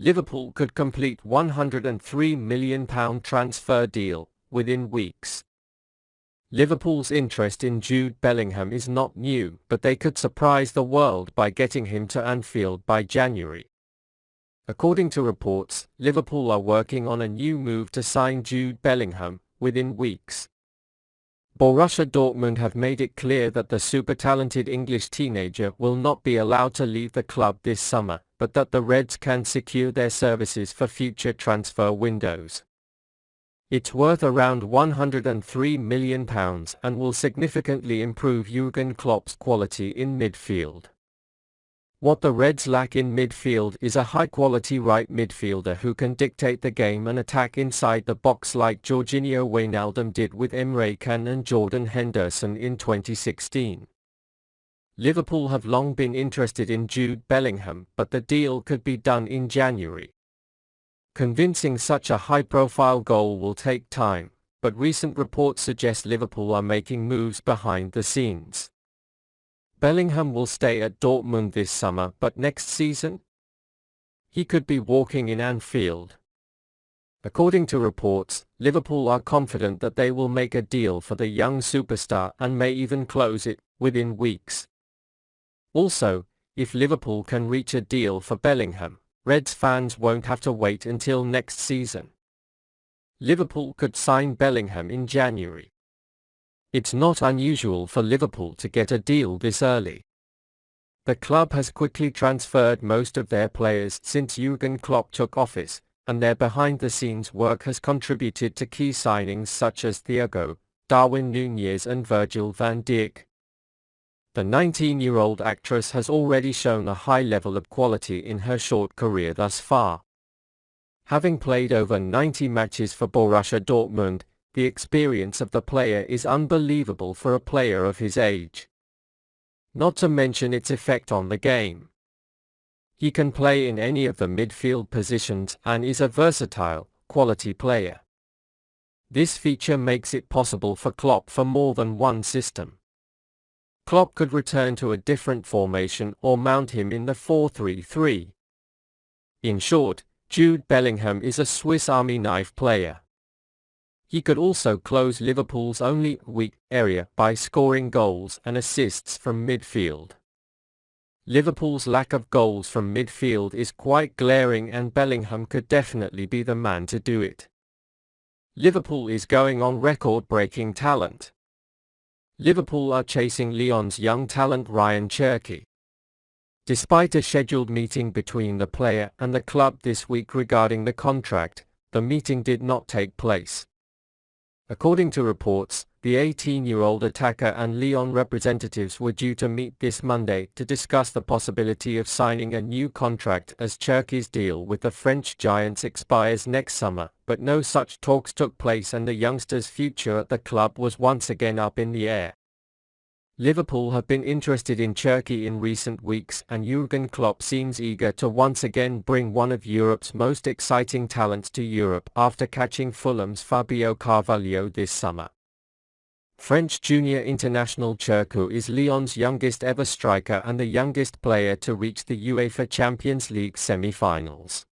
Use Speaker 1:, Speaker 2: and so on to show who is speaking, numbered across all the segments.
Speaker 1: Liverpool could complete £103 million transfer deal within weeks. Liverpool's interest in Jude Bellingham is not new, but they could surprise the world by getting him to Anfield by January. According to reports, Liverpool are working on a new move to sign Jude Bellingham within weeks. Borussia Dortmund have made it clear that the super-talented English teenager will not be allowed to leave the club this summer, but that the Reds can secure their services for future transfer windows. It's worth around £103 million and will significantly improve Jürgen Klopp's quality in midfield. What the Reds lack in midfield is a high-quality right midfielder who can dictate the game and attack inside the box like Jorginho Wijnaldum did with Emre Can and Jordan Henderson in 2016. Liverpool have long been interested in Jude Bellingham, but the deal could be done in January. Convincing such a high-profile goal will take time, but recent reports suggest Liverpool are making moves behind the scenes. Bellingham will stay at Dortmund this summer, but next season? He could be walking in Anfield. According to reports, Liverpool are confident that they will make a deal for the young superstar and may even close it within weeks. Also, if Liverpool can reach a deal for Bellingham, Reds fans won't have to wait until next season. Liverpool could sign Bellingham in January. It's not unusual for Liverpool to get a deal this early. The club has quickly transferred most of their players since Jürgen Klopp took office, and their behind-the-scenes work has contributed to key signings such as Thiago, Darwin Nunez and Virgil van Dijk. The 19-year-old actress has already shown a high level of quality in her short career thus far. Having played over 90 matches for Borussia Dortmund, the experience of the player is unbelievable for a player of his age. Not to mention its effect on the game. He can play in any of the midfield positions and is a versatile, quality player. This feature makes it possible for Klopp for more than one system. Klopp could return to a different formation or mount him in the 4-3-3. In short, Jude Bellingham is a Swiss Army knife player. He could also close Liverpool's only weak area by scoring goals and assists from midfield. Liverpool's lack of goals from midfield is quite glaring and Bellingham could definitely be the man to do it. Liverpool is going on record-breaking talent. Liverpool are chasing Lyon's young talent Ryan Cherki. Despite a scheduled meeting between the player and the club this week regarding the contract, the meeting did not take place. According to reports, the 18-year-old attacker and Lyon representatives were due to meet this Monday to discuss the possibility of signing a new contract as Cherki's deal with the French giants expires next summer, but no such talks took place and the youngster's future at the club was once again up in the air. Liverpool have been interested in Cherki in recent weeks and Jürgen Klopp seems eager to once again bring one of Europe's most exciting talents to Europe after catching Fulham's Fabio Carvalho this summer. French junior international Cherki is Lyon's youngest ever striker and the youngest player to reach the UEFA Champions League semi-finals.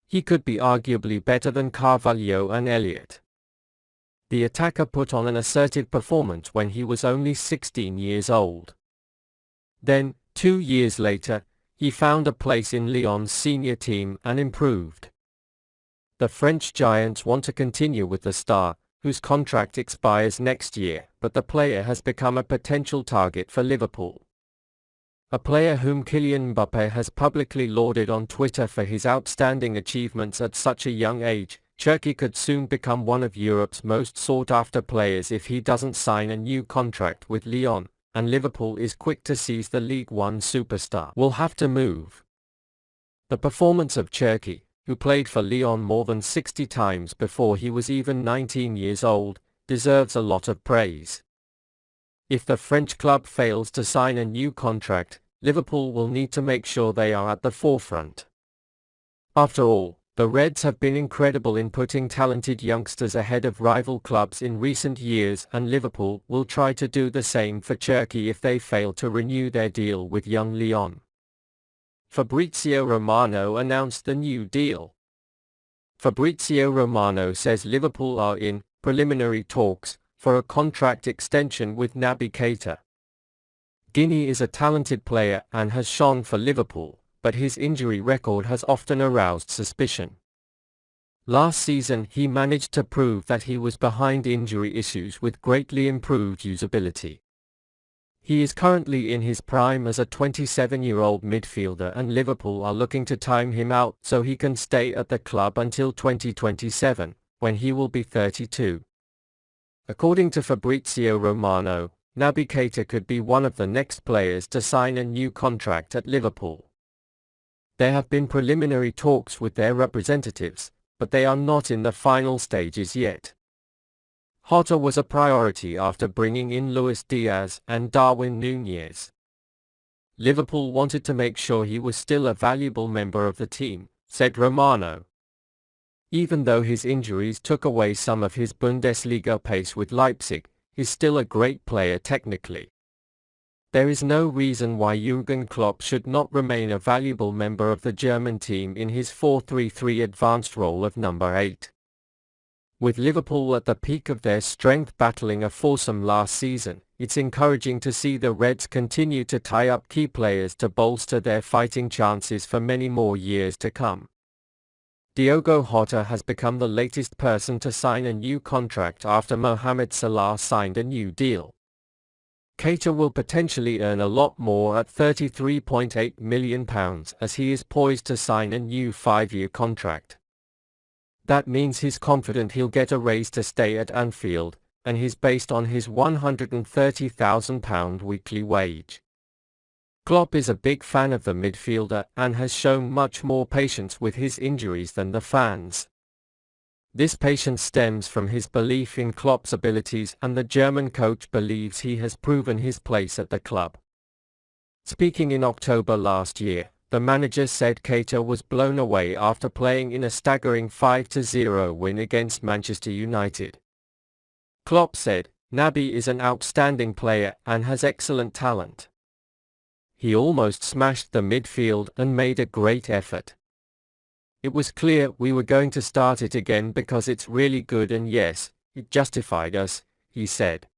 Speaker 1: He could be arguably better than Carvalho and Elliott. The attacker put on an assertive performance when he was only 16 years old. Then, 2 years later, he found a place in Lyon's senior team and improved. The French giants want to continue with the star, whose contract expires next year, but the player has become a potential target for Liverpool. A player whom Kylian Mbappé has publicly lauded on Twitter for his outstanding achievements at such a young age, Cherki could soon become one of Europe's most sought-after players if he doesn't sign a new contract with Lyon, and Liverpool is quick to seize the League One superstar. Will have to move. The performance of Cherki, who played for Lyon more than 60 times before he was even 19 years old, deserves a lot of praise. If the French club fails to sign a new contract, Liverpool will need to make sure they are at the forefront. After all, the Reds have been incredible in putting talented youngsters ahead of rival clubs in recent years and Liverpool will try to do the same for Cherki if they fail to renew their deal with young Lyon. Fabrizio Romano announced the new deal. Fabrizio Romano says Liverpool are in preliminary talks for a contract extension with Naby Keita. Guinea is a talented player and has shone for Liverpool, but his injury record has often aroused suspicion. Last season he managed to prove that he was behind injury issues with greatly improved usability. He is currently in his prime as a 27-year-old midfielder, and Liverpool are looking to time him out so he can stay at the club until 2027, when he will be 32. According to Fabrizio Romano, Naby Keita could be one of the next players to sign a new contract at Liverpool. There have been preliminary talks with their representatives, but they are not in the final stages yet. Jota was a priority after bringing in Luis Diaz and Darwin Nunez. Liverpool wanted to make sure he was still a valuable member of the team, said Romano. Even though his injuries took away some of his Bundesliga pace with Leipzig, he's still a great player technically. There is no reason why Jürgen Klopp should not remain a valuable member of the German team in his 4-3-3 advanced role of number 8. With Liverpool at the peak of their strength battling a foursome last season, it's encouraging to see the Reds continue to tie up key players to bolster their fighting chances for many more years to come. Diogo Jota has become the latest person to sign a new contract after Mohamed Salah signed a new deal. Keita will potentially earn a lot more at £33.8 million as he is poised to sign a new 5-year contract. That means he's confident he'll get a raise to stay at Anfield, and he's based on his £130,000 weekly wage. Klopp is a big fan of the midfielder and has shown much more patience with his injuries than the fans. This patience stems from his belief in Klopp's abilities, and the German coach believes he has proven his place at the club. Speaking in October last year, the manager said Keita was blown away after playing in a staggering 5-0 win against Manchester United. Klopp said, "Naby is an outstanding player and has excellent talent. He almost smashed the midfield and made a great effort. It was clear we were going to start it again because it's really good, and yes, it justified us," he said.